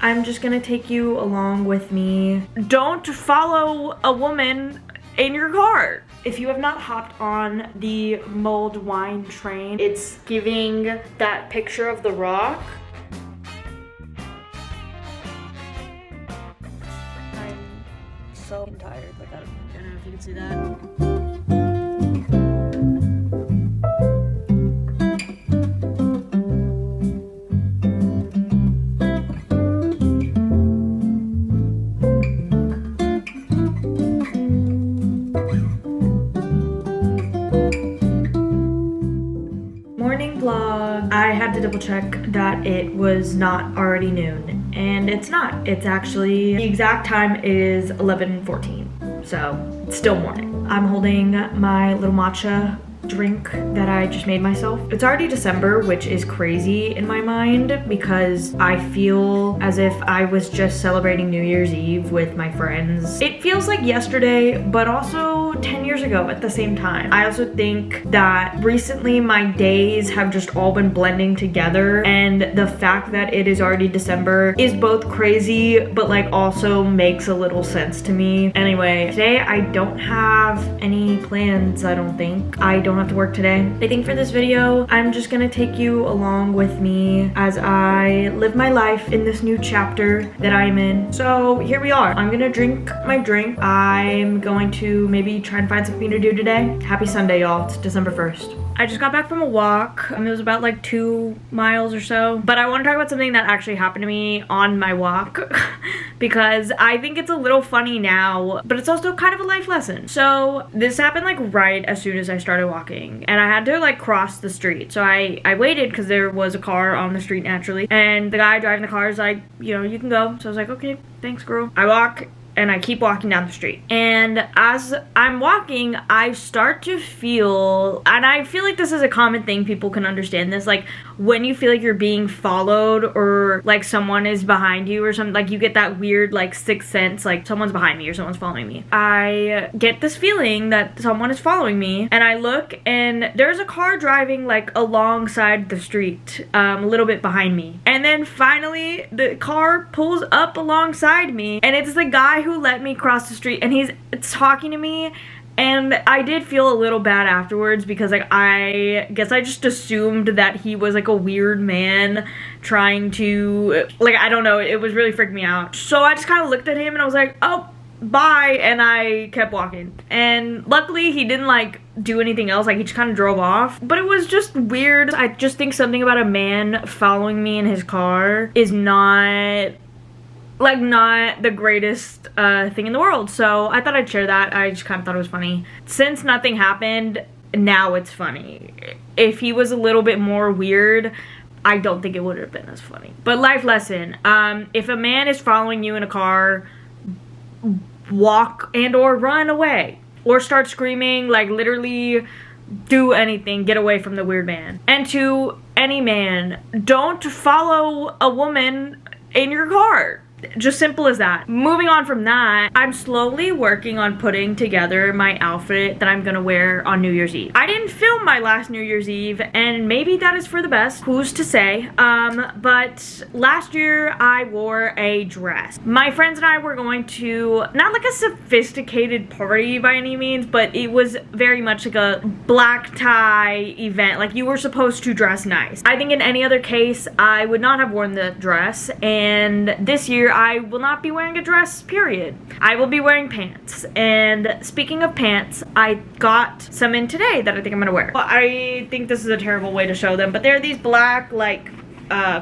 I'm just gonna take you along with me. Don't follow a woman in your car. If you have not hopped on the mulled wine train, it's giving that picture of The Rock. I'm so tired, like I don't know if you can see that. Vlog. I had to double check that it was not already noon, and it's not. It's actually, the exact time is 11:14, so it's still morning. I'm holding my little matcha drink that I just made myself. It's already December, which is crazy in my mind because I feel as if I was just celebrating New Year's Eve with my friends. It feels like yesterday, but also 10 years ago at the same time. I also think that recently my days have just all been blending together, and the fact that it is already December is both crazy, but like also makes a little sense to me. Anyway, today I don't have any plans, I don't think. I don't have to work today. I think for this video, I'm just gonna take you along with me as I live my life in this new chapter that I'm in. So here we are. I'm gonna drink my drink. I'm going to maybe try and find something to do today. Happy Sunday, y'all. It's December 1st. I just got back from a walk. It was about like 2 miles or so. But I want to talk about something that actually happened to me on my walk because I think it's a little funny now, but it's also kind of a life lesson. So this happened like right as soon as I started walking, and I had to like cross the street. So I waited because there was a car on the street naturally, and the guy driving the car is like, you know, you can go. So I was like, okay, thanks, girl. I walk and I keep walking down the street. And as I'm walking, I start to feel, and I feel like this is a common thing, people can understand this, like when you feel like you're being followed or like someone is behind you or something, like you get that weird like sixth sense, like someone's behind me or someone's following me. I get this feeling that someone is following me, and I look and there's a car driving like alongside the street, a little bit behind me. And then finally the car pulls up alongside me, and it's the guy who let me cross the street, and he's talking to me. And I did feel a little bad afterwards because like I guess I just assumed that he was like a weird man trying to, like, I don't know, it was really freaking me out. So I just kind of looked at him and I was like, oh, bye, and I kept walking. And luckily he didn't like do anything else, like he just kind of drove off. But it was just weird. I just think something about a man following me in his car is not the greatest thing in the world. So I thought I'd share that. I just kind of thought it was funny. Since nothing happened, now it's funny. If he was a little bit more weird, I don't think it would have been as funny. But life lesson, if a man is following you in a car, walk and or run away or start screaming, like literally do anything, get away from the weird man. And to any man, don't follow a woman in your car. Just simple as that. Moving on from that, I'm slowly working on putting together my outfit that I'm gonna wear on New Year's Eve. I didn't film my last New Year's Eve, and maybe that is for the best. Who's to say? But last year I wore a dress. My friends and I were going to, not like a sophisticated party by any means, but it was very much like a black tie event. Like you were supposed to dress nice. I think in any other case, I would not have worn the dress, and this year I will not be wearing a dress, period. I will be wearing pants. And speaking of pants, I got some in today that I think I'm gonna wear. Well, I think this is a terrible way to show them, but they're these black, like,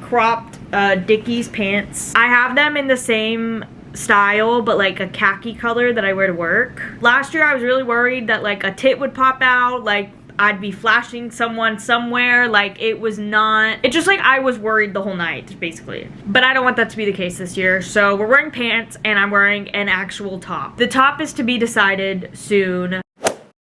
cropped Dickies pants. I have them in the same style, but like a khaki color that I wear to work. Last year I was really worried that like a tit would pop out, like I'd be flashing someone somewhere. Like it was not, it just like I was worried the whole night basically. But I don't want that to be the case this year. So we're wearing pants and I'm wearing an actual top. The top is to be decided soon.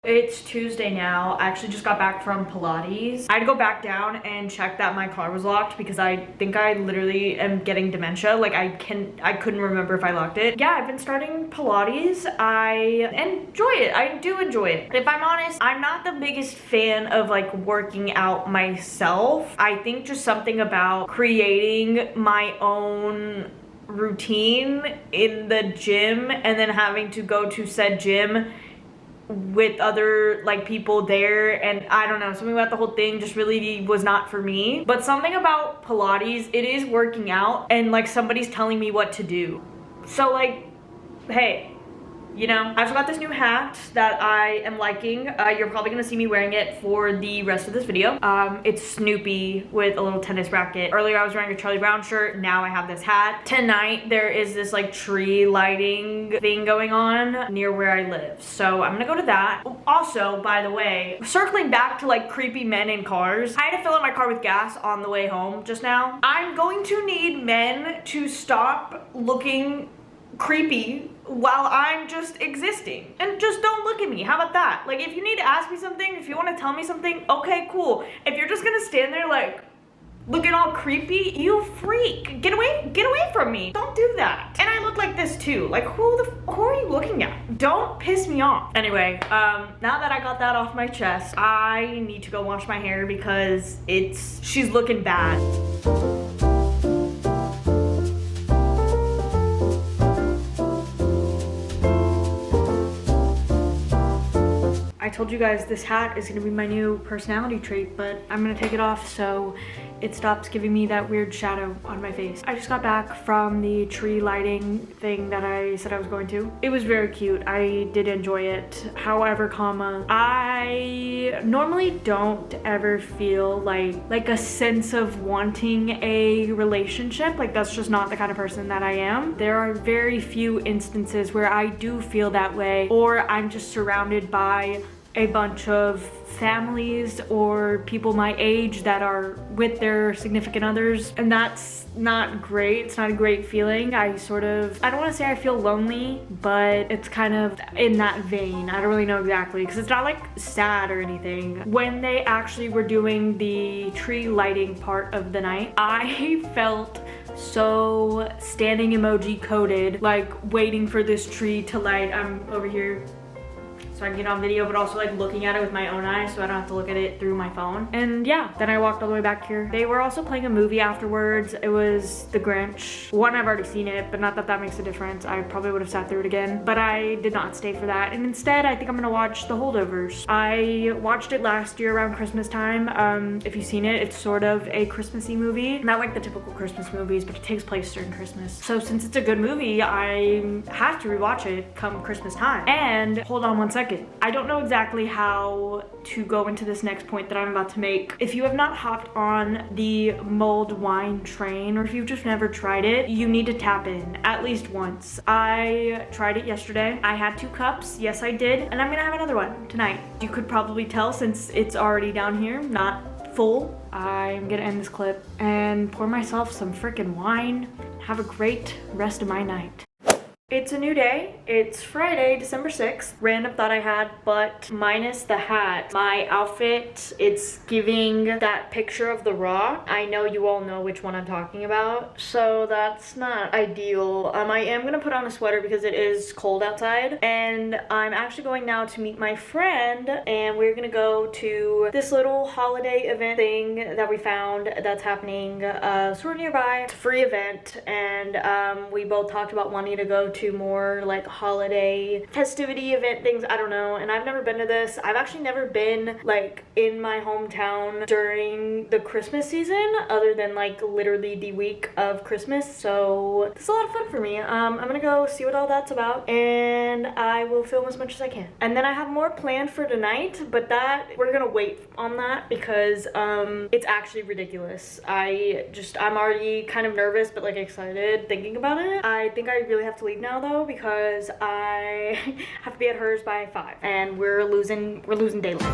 It's Tuesday now. I actually just got back from Pilates. I had to go back down and check that my car was locked because I think I literally am getting dementia. Like I couldn't remember if I locked it. Yeah, I've been starting Pilates. I enjoy it. I do enjoy it. If I'm honest, I'm not the biggest fan of like working out myself. I think just something about creating my own routine in the gym and then having to go to said gym with other like people there, and I don't know, something about the whole thing just really was not for me. But something about Pilates, it is working out and like somebody's telling me what to do. So like, hey, you know, I just got this new hat that I am liking. You're probably gonna see me wearing it for the rest of this video. It's Snoopy with a little tennis racket. Earlier I was wearing a Charlie Brown shirt, now I have this hat. Tonight there is this like tree lighting thing going on near where I live, so I'm gonna go to that. Also, by the way, circling back to like creepy men in cars, I had to fill up my car with gas on the way home just now. I'm going to need men to stop looking creepy while I'm just existing, and just don't look at me. How about that? Like, if you need to ask me something, if you want to tell me something, okay, cool. If you're just gonna stand there like looking all creepy, you freak, get away from me. Don't do that. And I look like this too. Like, who are you looking at? Don't piss me off. Anyway, now that I got that off my chest, I need to go wash my hair because she's looking bad. I told you guys this hat is gonna be my new personality trait, but I'm gonna take it off so it stops giving me that weird shadow on my face. I just got back from the tree lighting thing that I said I was going to. It was very cute. I did enjoy it. However, I normally don't ever feel like a sense of wanting a relationship. Like, that's just not the kind of person that I am. There are very few instances where I do feel that way, or I'm just surrounded by a bunch of families or people my age that are with their significant others, and that's not great. It's not a great feeling. I don't want to say I feel lonely, but it's kind of in that vein. I don't really know exactly, because it's not like sad or anything. When they actually were doing the tree lighting part of the night, I felt so standing emoji coded, like waiting for this tree to light. I'm over here so I can get on video, but also like looking at it with my own eyes so I don't have to look at it through my phone. And yeah, then I walked all the way back here. They were also playing a movie afterwards. It was The Grinch. One, I've already seen it, but not that that makes a difference. I probably would have sat through it again, but I did not stay for that. And instead, I think I'm gonna watch The Holdovers. I watched it last year around Christmas time. If you've seen it, it's sort of a Christmassy movie. Not like the typical Christmas movies, but it takes place during Christmas. So since it's a good movie, I have to rewatch it come Christmas time. And hold on one second. I don't know exactly how to go into this next point that I'm about to make. If you have not hopped on the mulled wine train, or if you've just never tried it, you need to tap in at least once. I tried it yesterday. I had 2 cups. Yes, I did. And I'm gonna have another one tonight. You could probably tell since it's already down here, not full. I'm gonna end this clip and pour myself some freaking wine. Have a great rest of my night. It's a new day. It's Friday, December 6th. Random thought I had, but minus the hat. My outfit, it's giving that picture of The Rock. I know you all know which one I'm talking about, so that's not ideal. I am gonna put on a sweater because it is cold outside, and I'm actually going now to meet my friend, and we're gonna go to this little holiday event thing that we found that's happening sort of nearby. It's a free event, and we both talked about wanting to go to more like holiday festivity event things. I don't know, and I've never been to this. I've actually never been like in my hometown during the Christmas season, other than like literally the week of Christmas, so it's a lot of fun for me. I'm gonna go see what all that's about, and I will film as much as I can. And then I have more planned for tonight, but that we're gonna wait on that because it's actually ridiculous. I'm already kind of nervous but like excited thinking about it. I think I really have to leave now though, because I have to be at hers by 5 and we're losing daylight.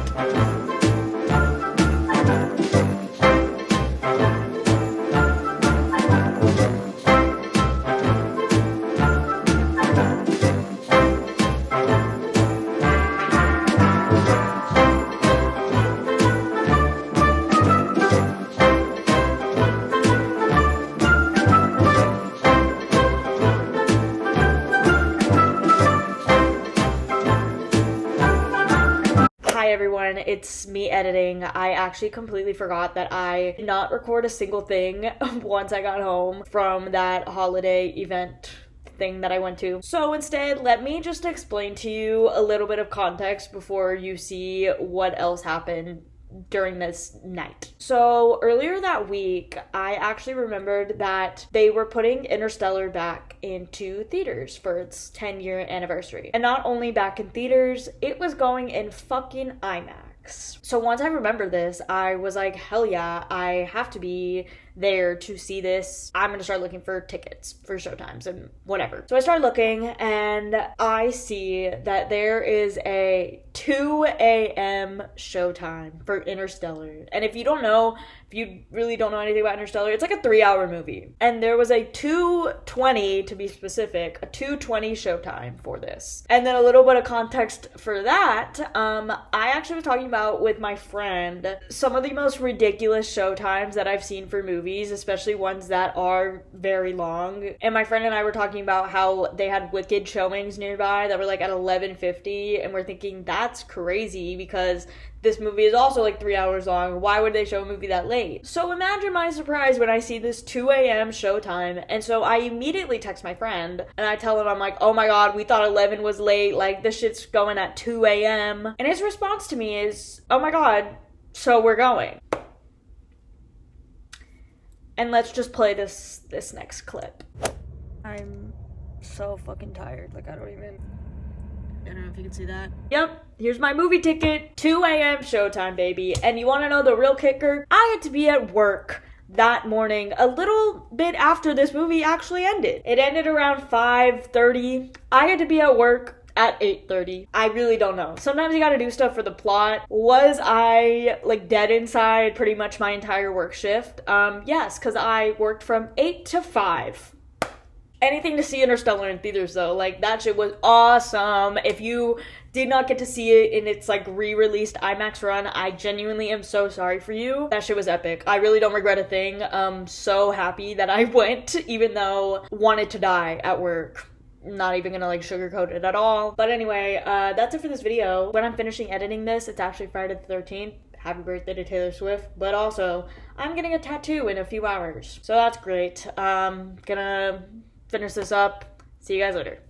it's me editing. I actually completely forgot that I did not record a single thing once I got home from that holiday event thing that I went to. So instead, let me just explain to you a little bit of context before you see what else happened during this night. So earlier that week, I actually remembered that they were putting Interstellar back into theaters for its 10-year anniversary. And not only back in theaters, it was going in fucking IMAX. So once I remembered this, I was like, hell yeah, I have to be there to see this. I'm gonna start looking for tickets for showtimes and whatever. So I started looking and I see that there is a 2 a.m. showtime for Interstellar. And if you don't know, if you really don't know anything about Interstellar, it's like a 3-hour movie. And there was a 2:20, to be specific, a 2:20 showtime for this. And then a little bit of context for that, I actually was talking about with my friend some of the most ridiculous showtimes that I've seen for movies, especially ones that are very long. And my friend and I were talking about how they had Wicked showings nearby that were like at 11:50, and we're thinking that's crazy because this movie is also like 3 hours long. Why would they show a movie that late? So imagine my surprise when I see this 2 a.m. showtime. And so I immediately text my friend and I tell him, I'm like, oh my god, we thought 11 was late. Like, this shit's going at 2 a.m. And his response to me is, oh my god, so we're going. And let's just play this next clip. I'm so fucking tired. Like, I don't know if you can see that. Yep, here's my movie ticket. 2 a.m. showtime, baby. And you want to know the real kicker? I had to be at work that morning a little bit after this movie actually ended. It ended around 5:30. I had to be at work at 8:30. I really don't know. Sometimes you gotta do stuff for the plot. Was I like dead inside pretty much my entire work shift? Yes, because I worked from 8 to 5. Anything to see Interstellar in theaters though, like that shit was awesome. If you did not get to see it in its like re-released IMAX run, I genuinely am so sorry for you. That shit was epic. I really don't regret a thing. So happy that I went, even though wanted to die at work. Not even gonna like sugarcoat it at all. But anyway, that's it for this video. When I'm finishing editing this, it's actually Friday the 13th. Happy birthday to Taylor Swift. But also, I'm getting a tattoo in a few hours. So that's great. Gonna finish this up. See you guys later.